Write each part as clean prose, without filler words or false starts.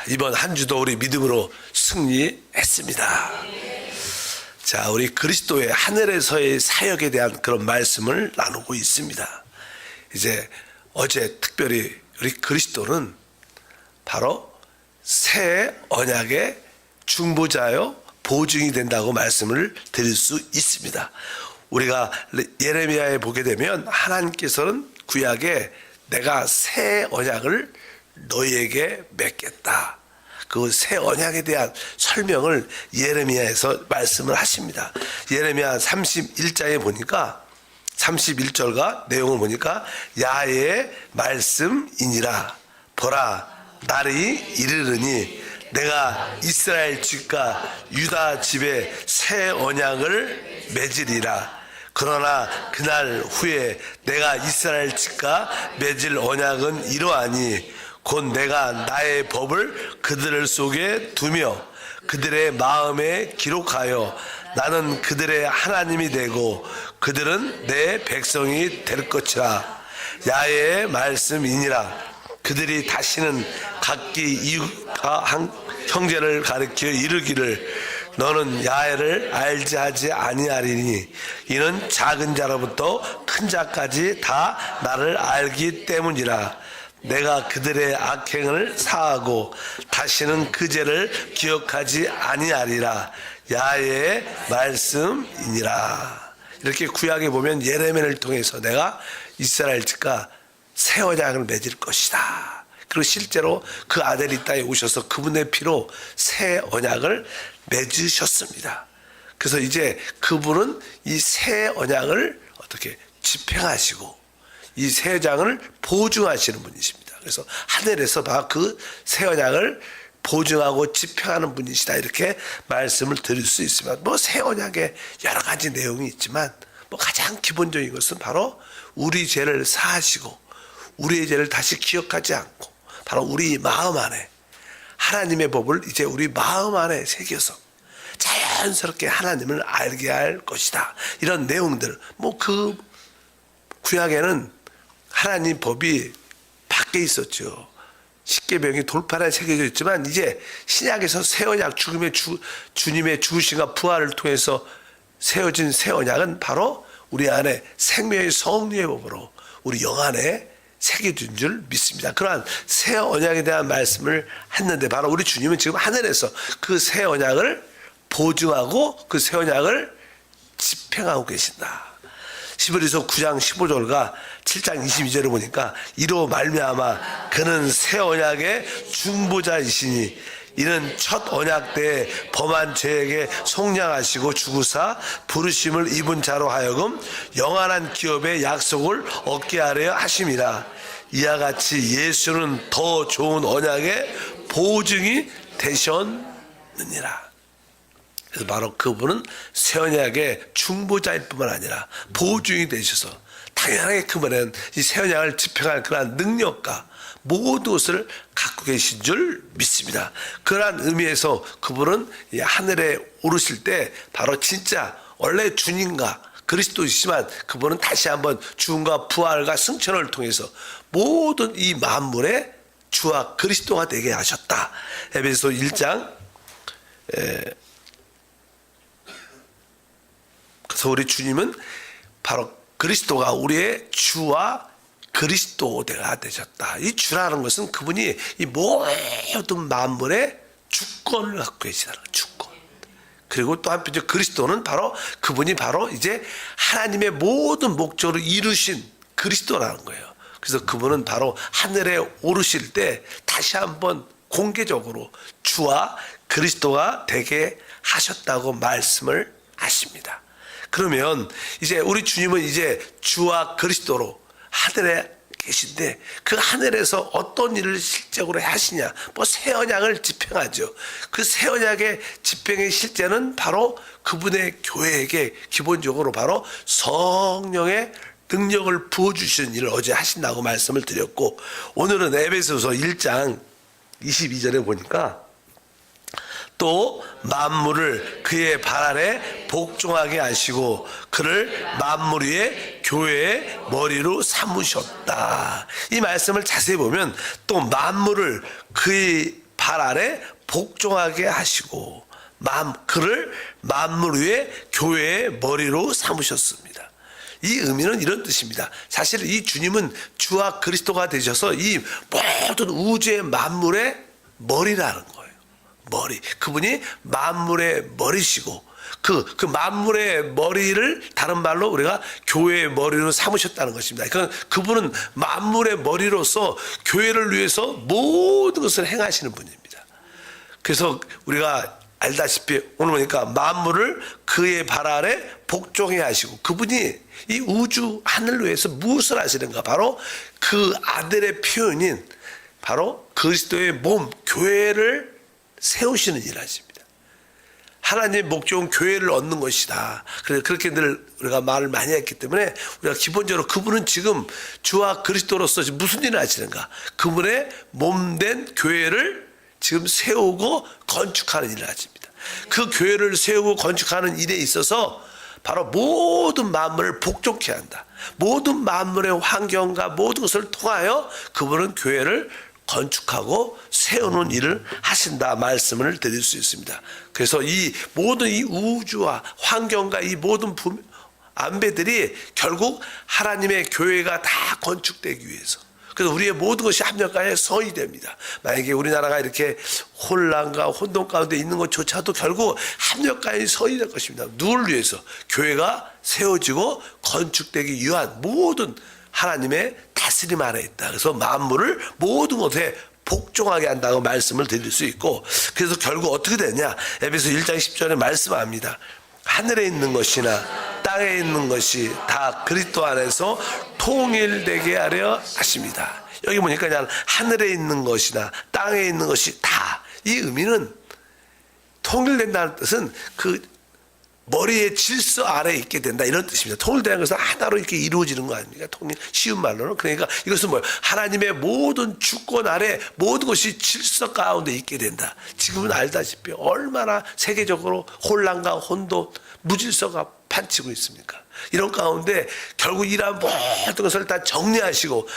이번 한 주도 우리 믿음으로 승리했습니다. 자, 우리 그리스도의 하늘에서의 사역에 대한 그런 말씀을 나누고 있습니다. 이제 어제 특별히 우리 그리스도는 바로 새 언약의 중보자요 보증이 된다고 말씀을 드릴 수 있습니다. 우리가 예레미야에 보게 되면 하나님께서는 구약에 내가 새 언약을 너희에게 맺겠다. 그 새 언약에 대한 설명을 예레미야에서 말씀을 하십니다. 예레미야 31장에 보니까 31절과 내용을 보니까 야의 말씀이니라. 보라, 날이 이르르니 내가 이스라엘 집과 유다 집에 새 언약을 맺으리라. 그러나 그날 후에 내가 이스라엘 집과 맺을 언약은 이러하니 곧 내가 나의 법을 그들 속에 두며 그들의 마음에 기록하여 나는 그들의 하나님이 되고 그들은 내 백성이 될 것이라. 야의 말씀이니라. 그들이 다시는 각기 이웃과 형제를 가리켜 이르기를 너는 야훼를 알지 하지 아니하리니 이는 작은 자로부터 큰 자까지 다 나를 알기 때문이라. 내가 그들의 악행을 사하고 다시는 그 죄를 기억하지 아니하리라. 야의 말씀이니라. 이렇게 구약에 보면 예레미야를 통해서 내가 이스라엘 집과 새 언약을 맺을 것이다. 그리고 실제로 그 아들이 이 땅에 오셔서 그분의 피로 새 언약을 맺으셨습니다. 그래서 이제 그분은 이 새 언약을 어떻게 집행하시고 이 새 언약을 보증하시는 분이십니다. 그래서 하늘에서 그 새 언약을 보증하고 집행하는 분이시다. 이렇게 말씀을 드릴 수 있습니다. 뭐 새 언약에 여러 가지 내용이 있지만 뭐 가장 기본적인 것은 바로 우리 죄를 사하시고 우리의 죄를 다시 기억하지 않고 바로 우리 마음 안에 하나님의 법을 이제 우리 마음 안에 새겨서 자연스럽게 하나님을 알게 할 것이다. 이런 내용들, 뭐 그 구약에는 하나님 법이 밖에 있었죠. 십계명이 돌판에 새겨져 있지만 이제 신약에서 새 언약, 주님의 죽으심과 부활을 통해서 세워진 새 언약은 바로 우리 안에 생명의 성령의 법으로 우리 영 안에 새겨진 줄 믿습니다. 그러한 새 언약에 대한 말씀을 했는데 바로 우리 주님은 지금 하늘에서 그 새 언약을 보증하고 그 새 언약을 집행하고 계신다. 히브리서 9장 15절과 7장 22절을 보니까 이로 말미암아 그는 새 언약의 중보자이시니 이는 첫 언약 때에 범한 죄에게 속량하시고 죽으사 부르심을 입은 자로 하여금 영원한 기업의 약속을 얻게 하려 하심이라. 이와 같이 예수는 더 좋은 언약의 보증이 되셨느니라. 그래서 바로 그분은 새 언약의 중보자일 뿐만 아니라 보증이 되셔서 당연하게 그분은 이 새 언약을 집행할 그러한 능력과 모든 것을 갖고 계신 줄 믿습니다. 그러한 의미에서 그분은 하늘에 오르실 때 바로 진짜 원래 주님과 그리스도이시지만 그분은 다시 한번 죽음과 부활과 승천을 통해서 모든 이 만물의 주와 그리스도가 되게 하셨다. 에베소 1장 그래서 우리 주님은 바로 그리스도가 우리의 주와 그리스도가 되셨다. 이 주라는 것은 그분이 이 모든 만물의 주권을 갖고 계시다는 주권. 그리고 또 한편 그리스도는 바로 그분이 바로 이제 하나님의 모든 목적을 이루신 그리스도라는 거예요. 그래서 그분은 바로 하늘에 오르실 때 다시 한번 공개적으로 주와 그리스도가 되게 하셨다고 말씀을 하십니다. 그러면 이제 우리 주님은 이제 주와 그리스도로 하늘에 계신데 그 하늘에서 어떤 일을 실적으로 하시냐? 뭐 새 언약을 집행하죠. 그 새 언약의 집행의 실제는 바로 그분의 교회에게 기본적으로 바로 성령의 능력을 부어주시는 일을 어제 하신다고 말씀을 드렸고 오늘은 에베소서 1장 22절에 보니까 또 만물을 그의 발 아래 복종하게 하시고 그를 만물 위에 교회의 머리로 삼으셨다. 이 말씀을 자세히 보면 또 만물을 그의 발 발 아래 복종하게 하시고 그를 만물 위에 교회의 머리로 삼으셨습니다. 이 의미는 이런 뜻입니다. 사실 이 주님은 주와 그리스도가 되셔서 이 모든 우주의 만물의 머리라는 거예요. 머리. 그분이 만물의 머리시고 그 만물의 머리를 다른 말로 우리가 교회의 머리로 삼으셨다는 것입니다. 그분은 만물의 머리로서 교회를 위해서 모든 것을 행하시는 분입니다. 그래서 우리가 알다시피 오늘 보니까 만물을 그의 발 아래 복종해 하시고 그분이 이 우주 하늘을 위해서 무엇을 하시는가? 바로 그 아들의 표현인 바로 그리스도의 몸 교회를 세우시는 일을 하십니다. 하나님의 목적은 교회를 얻는 것이다. 그래서 그렇게 늘 우리가 말을 많이 했기 때문에 우리가 기본적으로 그분은 지금 주와 그리스도로서 무슨 일을 하시는가? 그분의 몸된 교회를 지금 세우고 건축하는 일을 하십니다. 그 교회를 세우고 건축하는 일에 있어서 바로 모든 만물을 복종케 한다. 모든 만물의 환경과 모든 것을 통하여 그분은 교회를 건축하고 세우는 일을 하신다 말씀을 드릴 수 있습니다. 그래서 이 모든 이 우주와 환경과 이 모든 안배들이 결국 하나님의 교회가 다 건축되기 위해서 그래서 우리의 모든 것이 합력하여 성이 됩니다. 만약에 우리나라가 이렇게 혼란과 혼돈 가운데 있는 것조차도 결국 합력하여 성이 될 것입니다. 누굴 위해서? 교회가 세워지고 건축되기 위한 모든 하나님의 다스림 안에 있다. 그래서 만물을 모든 것에 복종하게 한다고 말씀을 드릴 수 있고 그래서 결국 어떻게 되냐? 에베소 1장 10절에 말씀합니다. 하늘에 있는 것이나 땅에 있는 것이 다 그리스도 안에서 통일되게 하려 하십니다. 여기 보니까 그냥 하늘에 있는 것이나 땅에 있는 것이 다 이 의미는 통일된다는 뜻은 그 머리의 질서 아래에 있게 된다 이런 뜻입니다. 통일되는 것은 하나로 이렇게 이루어지는 거 아닙니까? 통일 쉬운 말로는 그러니까 이것은 뭐예요? 하나님의 모든 주권 아래 모든 것이 질서 가운데 있게 된다. 지금은 알다시피 얼마나 세계적으로 혼란과 혼돈, 무질서가 판치고 있습니까? 이런 가운데 결국 이러한 모든 것을 다 정리하시고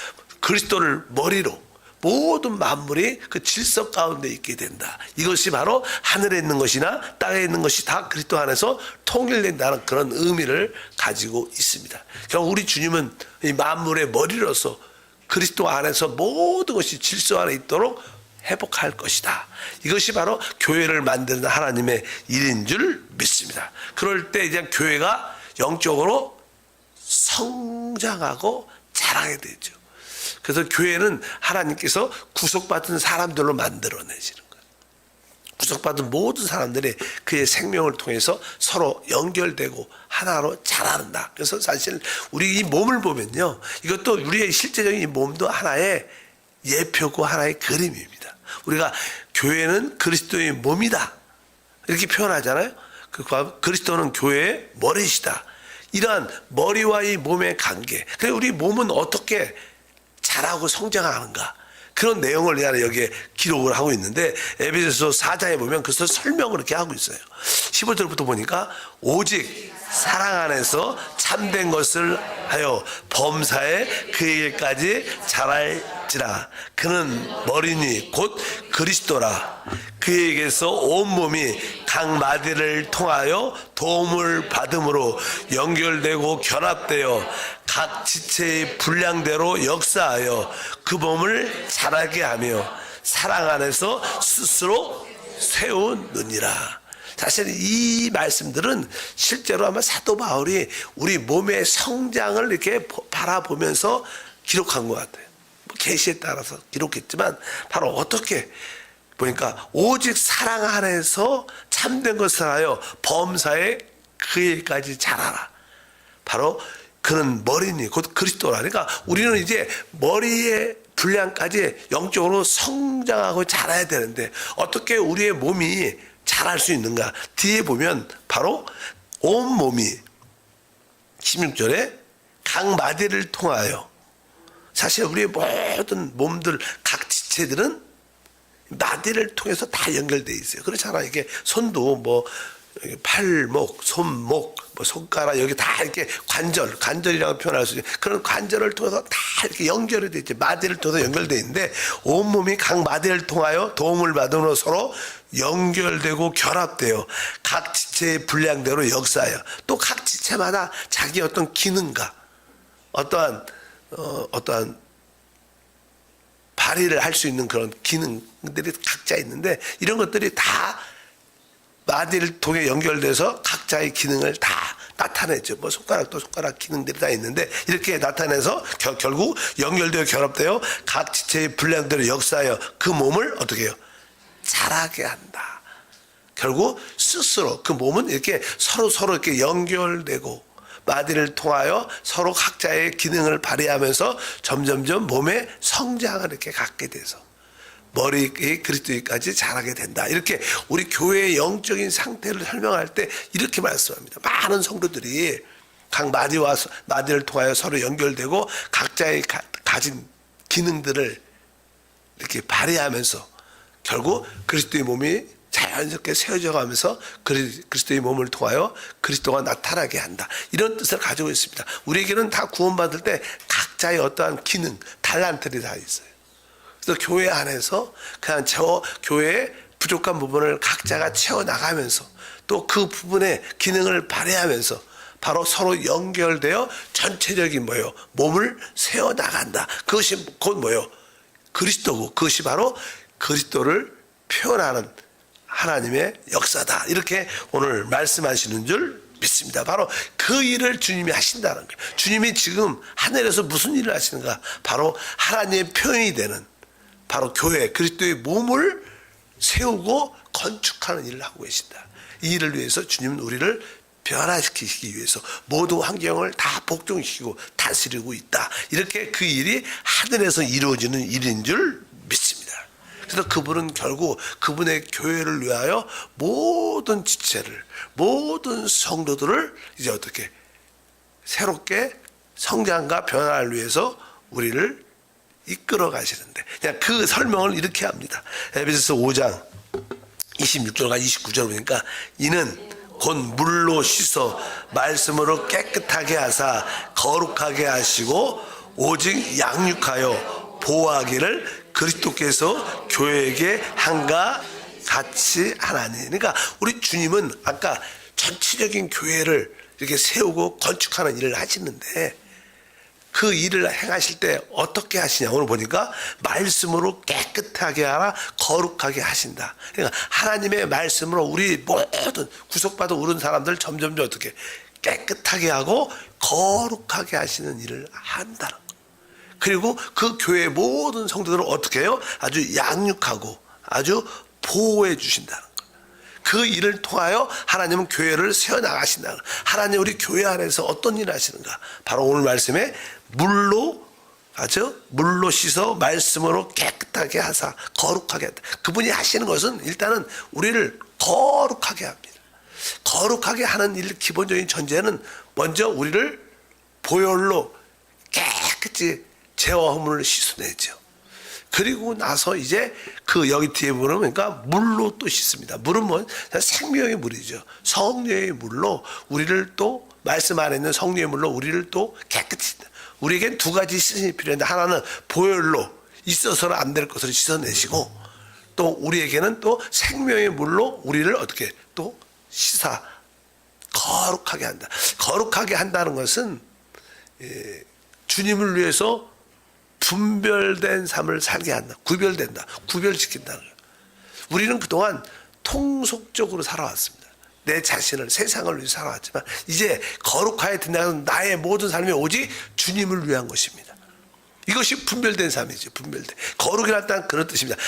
그리스도를 머리로 모든 만물이 그 질서 가운데 있게 된다. 이것이 바로 하늘에 있는 것이나 땅에 있는 것이 다 그리스도 안에서 통일된다는 그런 의미를 가지고 있습니다. 결국 우리 주님은 이 만물의 머리로서 그리스도 안에서 모든 것이 질서 안에 있도록 회복할 것이다. 이것이 바로 교회를 만드는 하나님의 일인 줄 믿습니다. 그럴 때 이제 교회가 영적으로 성장하고 자라게 되죠. 그래서 교회는 하나님께서 구속받은 사람들로 만들어내시는 거예요. 구속받은 모든 사람들이 그의 생명을 통해서 서로 연결되고 하나로 자란다. 그래서 사실 우리 이 몸을 보면요. 이것도 우리의 실제적인 이 몸도 하나의 예표고 하나의 그림입니다. 우리가 교회는 그리스도의 몸이다. 이렇게 표현하잖아요. 그리스도는 교회의 머리시다. 이러한 머리와 이 몸의 관계. 그래서 우리 몸은 어떻게 자라고 성장하는가 그런 내용을 여기에 기록을 하고 있는데 에베소서 4장에 보면 그것을 설명을 이렇게 하고 있어요. 15절부터 보니까 오직 사랑 안에서 참된 것을 하여 범사에 그 일까지 자랄지라. 그는 머리니 곧 그리스도라. 그에게서 온몸이 각 마디를 통하여 도움을 받음으로 연결되고 결합되어 각 지체의 분량대로 역사하여 그 몸을 자라게 하며 사랑 안에서 스스로 세우느니라. 사실 이 말씀들은 실제로 아마 사도 바울이 우리 몸의 성장을 이렇게 바라보면서 기록한 것 같아요. 계시에 따라서 기록했지만 바로 어떻게 보니까 오직 사랑 안에서 참된 것을 하여 범사에 그 일까지 자라라. 바로 그는 머리니 곧 그리스도라. 그러니까 우리는 이제 머리의 분량까지 영적으로 성장하고 자라야 되는데 어떻게 우리의 몸이 자랄 수 있는가? 뒤에 보면 바로 온 몸이 16절에 각 마디를 통하여 사실 우리의 모든 몸들 각 지체들은 마디를 통해서 다 연결되어 있어요. 그렇잖아요. 이게 손도 뭐 여기 팔목, 손목, 뭐 손가락 여기 다 이렇게 관절이라고 표현할 수 있는 그런 관절을 통해서 다 이렇게 연결이 돼 있지. 마디를 통해서 연결돼 있는데 온몸이 각 마디를 통하여 도움을 받으므로 서로 연결되고 결합되어 각 지체의 분량대로 역사하여 또 각 지체마다 자기 어떤 기능과 어떠한 발휘를 할 수 있는 그런 기능들이 각자 있는데 이런 것들이 다 마디를 통해 연결돼서 각자의 기능을 다 나타내죠. 뭐 손가락도 손가락 기능들이 다 있는데 이렇게 나타내서 결국 연결되어 결합되어 각 지체의 분량대로 역사하여 그 몸을 어떻게 해요? 자라게 한다. 결국 스스로 그 몸은 이렇게 서로 이렇게 연결되고 마디를 통하여 서로 각자의 기능을 발휘하면서 점점점 몸의 성장을 이렇게 갖게 돼서 머리의 그리스도인까지 자라게 된다. 이렇게 우리 교회의 영적인 상태를 설명할 때 이렇게 말씀합니다. 많은 성도들이 각 마디를 통하여 서로 연결되고 각자의 가진 기능들을 이렇게 발휘하면서 결국 그리스도의 몸이 자연스럽게 세워져 가면서 그리스도의 몸을 통하여 그리스도가 나타나게 한다. 이런 뜻을 가지고 있습니다. 우리에게는 다 구원받을 때 각자의 어떠한 기능, 달란트들이 다 있어요. 그래서 교회 안에서 그냥 교회의 부족한 부분을 각자가 채워나가면서 또 그 부분의 기능을 발휘하면서 바로 서로 연결되어 전체적인 몸을 세워나간다. 그것이 곧 그리스도고 그것이 바로 그리스도를 표현하는 하나님의 역사다. 이렇게 오늘 말씀하시는 줄 믿습니다. 바로 그 일을 주님이 하신다는 거예요. 주님이 지금 하늘에서 무슨 일을 하시는가? 바로 하나님의 표현이 되는 바로 교회 그리스도의 몸을 세우고 건축하는 일을 하고 계신다. 이 일을 위해서 주님은 우리를 변화시키기 위해서 모든 환경을 다 복종시키고 다스리고 있다. 이렇게 그 일이 하늘에서 이루어지는 일인 줄 믿습니다. 그래서 그분은 결국 그분의 교회를 위하여 모든 지체를 모든 성도들을 이제 어떻게 새롭게 성장과 변화를 위해서 우리를 이끌어 가시는데 그냥 그 설명을 이렇게 합니다. 에베소서 5장 26절과 29절 보니까 이는 곧 물로 씻어 말씀으로 깨끗하게 하사 거룩하게 하시고 오직 양육하여 보호하기를 그리스도께서 교회에게 한가 같이 하나니. 그러니까 우리 주님은 아까 전체적인 교회를 이렇게 세우고 건축하는 일을 하시는데 그 일을 행하실 때 어떻게 하시냐. 오늘 보니까 말씀으로 깨끗하게 하라 거룩하게 하신다. 그러니까 하나님의 말씀으로 우리 모든 구속받아 오른 사람들 점점 어떻게 깨끗하게 하고 거룩하게 하시는 일을 한다는 거예요. 그리고 그 교회의 모든 성도들을 어떻게 해요? 아주 양육하고 아주 보호해 주신다는 거예요. 그 일을 통하여 하나님은 교회를 세워나가신다는 거예요. 하나님 우리 교회 안에서 어떤 일을 하시는가? 바로 오늘 말씀에 물로 씻어 말씀으로 깨끗하게 하사 거룩하게 한다. 그분이 하시는 것은 일단은 우리를 거룩하게 합니다. 거룩하게 하는 일 기본적인 전제는 먼저 우리를 보혈로 깨끗이 죄와 허물을 씻어내죠. 그리고 나서 이제 그 여기 뒤에 보면 그러니까 물로 또 씻습니다. 물은 뭐 생명의 물이죠. 성령의 물로 우리를 또 말씀 안에 있는 성령의 물로 우리를 또 깨끗이. 우리에겐 두 가지 씻음이 필요한데 하나는 보혈로 있어서는 안 될 것을 씻어내시고 또 우리에게는 또 생명의 물로 우리를 어떻게 또 씻어 거룩하게 한다. 거룩하게 한다는 것은 주님을 위해서 분별된 삶을 살게 한다. 구별시킨다는 거예요. 우리는 그동안 통속적으로 살아왔습니다. 내 자신을 세상을 위해 살아왔지만 이제 거룩하게 된다는 나의 모든 삶이 오직 주님을 위한 것입니다. 이것이 분별된 삶이죠. 분별된. 거룩이라는 그런 뜻입니다.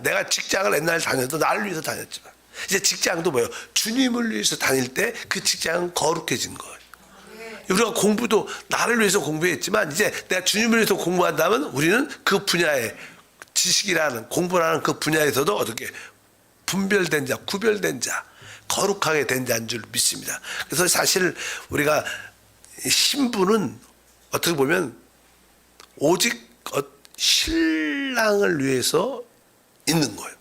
내가 직장을 옛날에 다녀도 나를 위해서 다녔지만 이제 직장도 주님을 위해서 다닐 때 그 직장은 거룩해진 거예요. 우리가 공부도 나를 위해서 공부했지만 이제 내가 주님을 위해서 공부한다면 우리는 그 분야의 지식이라는 공부라는 그 분야에서도 어떻게 분별된 자, 구별된 자, 거룩하게 된 자인 줄 믿습니다. 그래서 사실 우리가 신부는 어떻게 보면 오직 신랑을 위해서 있는 거예요.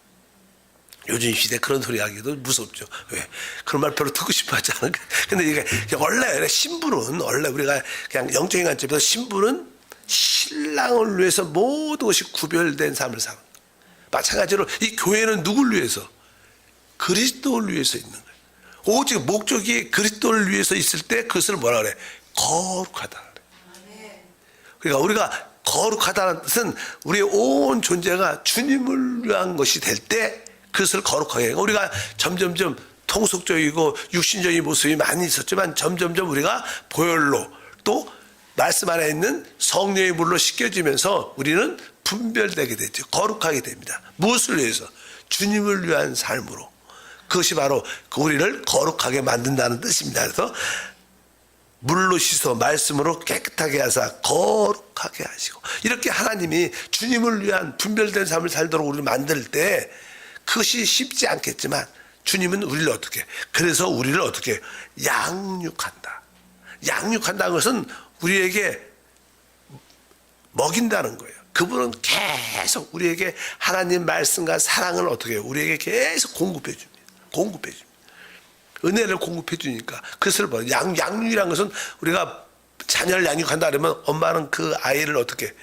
요즘 시대 그런 소리 하기도 무섭죠. 왜? 그런 말 별로 듣고 싶어 하지 않아요. 근데 이게 원래 신부는, 원래 우리가 그냥 영적인 관점에서 신부는 신랑을 위해서 모든 것이 구별된 삶을 사는 거예요. 마찬가지로 이 교회는 누굴 위해서? 그리스도를 위해서 있는 거예요. 오직 목적이 그리스도를 위해서 있을 때 그것을 뭐라 그래? 거룩하다 그래. 그러니까 우리가 거룩하다는 뜻은 우리의 온 존재가 주님을 위한 것이 될 때 그것을 거룩하게 해요. 우리가 점점점 통속적이고 육신적인 모습이 많이 있었지만 점점점 우리가 보혈로 또 말씀 안에 있는 성령의 물로 씻겨지면서 우리는 분별되게 되죠. 거룩하게 됩니다. 무엇을 위해서? 주님을 위한 삶으로. 그것이 바로 우리를 거룩하게 만든다는 뜻입니다. 그래서 물로 씻어 말씀으로 깨끗하게 하사 거룩하게 하시고, 이렇게 하나님이 주님을 위한 분별된 삶을 살도록 우리를 만들 때 그것이 쉽지 않겠지만 주님은 우리를 어떻게, 그래서 우리를 어떻게 양육한다. 양육한다는 것은 우리에게 먹인다는 거예요. 그분은 계속 우리에게 하나님 말씀과 사랑을 어떻게 해요? 우리에게 계속 공급해 줍니다. 공급해 줍니다. 은혜를 공급해 주니까. 그것을 뭐 양육이라는 것은 우리가 자녀를 양육한다 그러면 엄마는 그 아이를 어떻게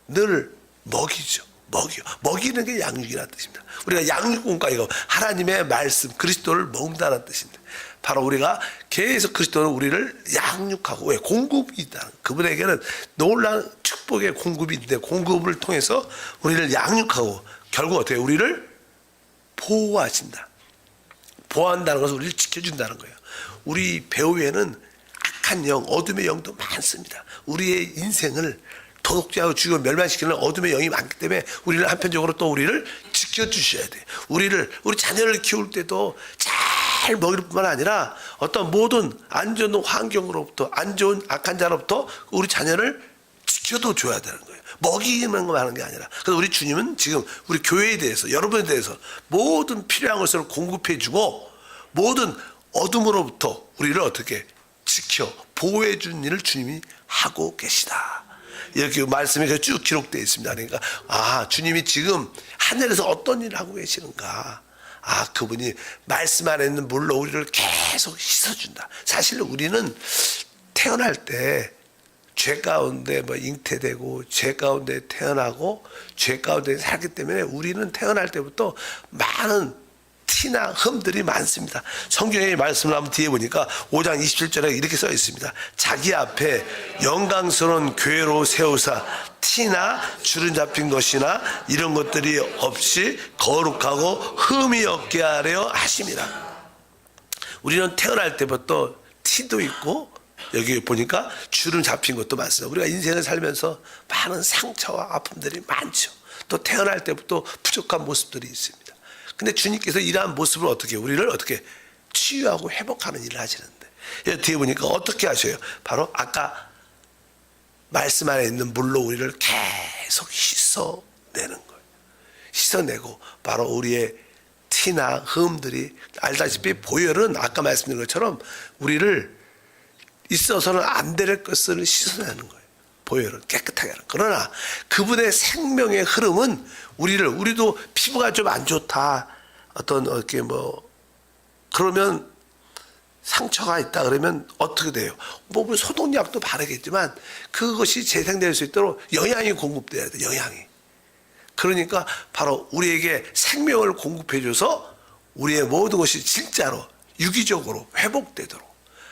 늘 먹이죠. 먹이는 게 양육이라는 뜻입니다. 우리가 양육공과 이거 하나님의 말씀 그리스도를 먹는다는 뜻입니다. 바로 우리가 계속 그리스도는 우리를 양육하고, 왜? 공급이 있다는, 그분에게는 놀라운 축복의 공급이 있는데 공급을 통해서 우리를 양육하고 결국 어떻게 우리를 보호하신다. 보호한다는 것은 우리를 지켜준다는 거예요. 우리 배후에는 악한 영, 어둠의 영도 많습니다. 우리의 인생을 도둑질하고 죽이고 멸망시키는 어둠의 영이 많기 때문에 우리는 한편적으로 또 우리를 지켜주셔야 돼요. 우리 자녀를 키울 때도 잘 먹일 뿐만 아니라 어떤 모든 안 좋은 환경으로부터, 안 좋은 악한 자로부터 우리 자녀를 지켜도 줘야 되는 거예요. 먹이는 것만 하는 게 아니라. 그래서 우리 주님은 지금 우리 교회에 대해서, 여러분에 대해서 모든 필요한 것을 공급해 주고 모든 어둠으로부터 우리를 어떻게 지켜 보호해 주는 일을 주님이 하고 계시다. 이렇게 말씀이 쭉 기록되어 있습니다. 그러니까 주님이 지금 하늘에서 어떤 일을 하고 계시는가. 그분이 말씀 안에 있는 물로 우리를 계속 씻어준다. 사실 우리는 태어날 때 죄 가운데 잉태되고 죄 가운데 태어나고 죄 가운데 살기 때문에 우리는 태어날 때부터 많은 티나 흠들이 많습니다. 성경의 말씀을 한번 뒤에 보니까 5장 27절에 이렇게 써 있습니다. 자기 앞에 영광스러운 교회로 세우사 티나 주름 잡힌 것이나 이런 것들이 없이 거룩하고 흠이 없게 하려 하심이라. 우리는 태어날 때부터 티도 있고 여기 보니까 주름 잡힌 것도 많습니다. 우리가 인생을 살면서 많은 상처와 아픔들이 많죠. 또 태어날 때부터 부족한 모습들이 있습니다. 근데 주님께서 이러한 모습을 어떻게, 우리를 어떻게 치유하고 회복하는 일을 하시는데, 뒤에 보니까 어떻게 하셔요? 바로 아까 말씀 안에 있는 물로 우리를 계속 씻어내는 거예요. 씻어내고 바로 우리의 티나 흠들이, 알다시피 보혈은 아까 말씀드린 것처럼 우리를 있어서는 안 될 것을 씻어내는 거예요. 보혈은 깨끗하게 하는. 그러나 그분의 생명의 흐름은 우리도 피부가 좀 안 좋다, 이렇게 그러면 상처가 있다 그러면 어떻게 돼요? 몸을 소독약도 바르겠지만 그것이 재생될 수 있도록 영양이 공급돼야 돼. 영양이. 그러니까 바로 우리에게 생명을 공급해줘서 우리의 모든 것이 진짜로 유기적으로 회복되도록.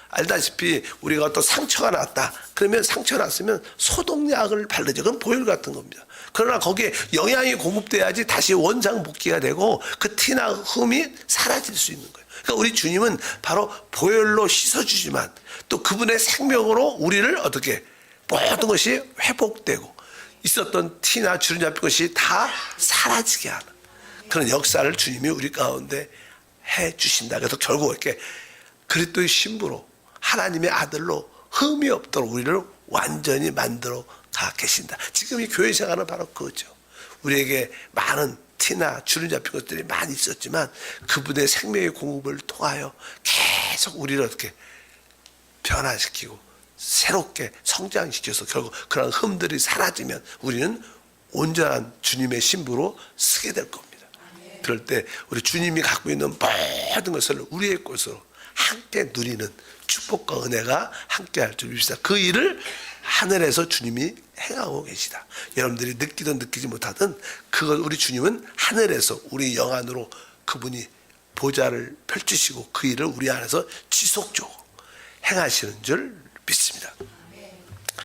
알다시피 우리가 어떤 상처가 났다 그러면, 상처 났으면 소독약을 바르죠. 그건 보혈 같은 겁니다. 그러나 거기에 영양이 공급돼야지 다시 원상복귀가 되고 그 티나 흠이 사라질 수 있는 거예요. 그러니까 우리 주님은 바로 보혈로 씻어주지만 또 그분의 생명으로 우리를 어떻게 모든 것이 회복되고 있었던 티나 주름 잡힌 것이 다 사라지게 하는 그런 역사를 주님이 우리 가운데 해 주신다. 그래서 결국 이렇게 그리스도의 신부로 하나님의 아들로 흠이 없도록 우리를 완전히 만들어 가 계신다. 지금 이 교회 생활은 바로 그거죠. 우리에게 많은 티나 주름 잡힌 것들이 많이 있었지만 그분의 생명의 공급을 통하여 계속 우리를 어떻게 변화시키고 새롭게 성장시켜서 결국 그런 흠들이 사라지면 우리는 온전한 주님의 신부로 서게 될 겁니다. 그럴 때 우리 주님이 갖고 있는 모든 것을 우리의 것으로 함께 누리는 축복과 은혜가 함께 할 줄 믿습니다. 그 일을 하늘에서 주님이 행하고 계시다. 여러분들이 느끼든 느끼지 못하든 그걸 우리 주님은 하늘에서 우리 영 안으로 그분이 보좌를 펼치시고 그 일을 우리 안에서 지속적으로 행하시는 줄